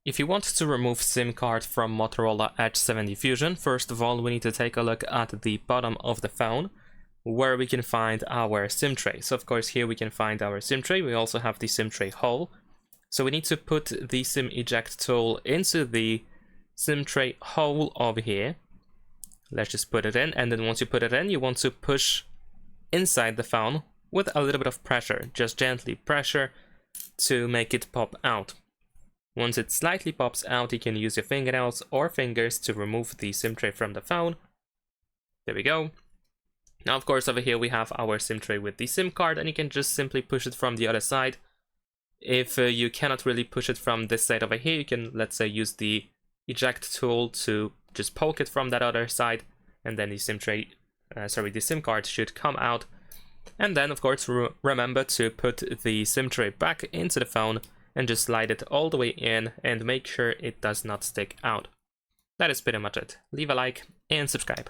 If you want to remove SIM card from Motorola Edge 7 Fusion, first of all we need to take a look at the bottom of the phone where we can find our SIM tray. So of course here we can find our SIM tray. We also have the SIM tray hole. So we need to put the SIM eject tool into the SIM tray hole over here. Let's just put it in, and then once you put it in, you want to push inside the phone with a little bit of pressure, just gently pressure to make it pop out. Once it slightly pops out, you can use your fingernails or fingers to remove the SIM tray from the phone. There we go. Now of course over here we have our SIM tray with the SIM card, and you can just simply push it from the other side. If you cannot really push it from this side over here, you can, let's say, use the eject tool to just poke it from that other side, and then the SIM tray, the SIM card should come out. And then of course remember to put the SIM tray back into the phone and just slide it all the way in and make sure it does not stick out. That is pretty much it. Leave a like and subscribe.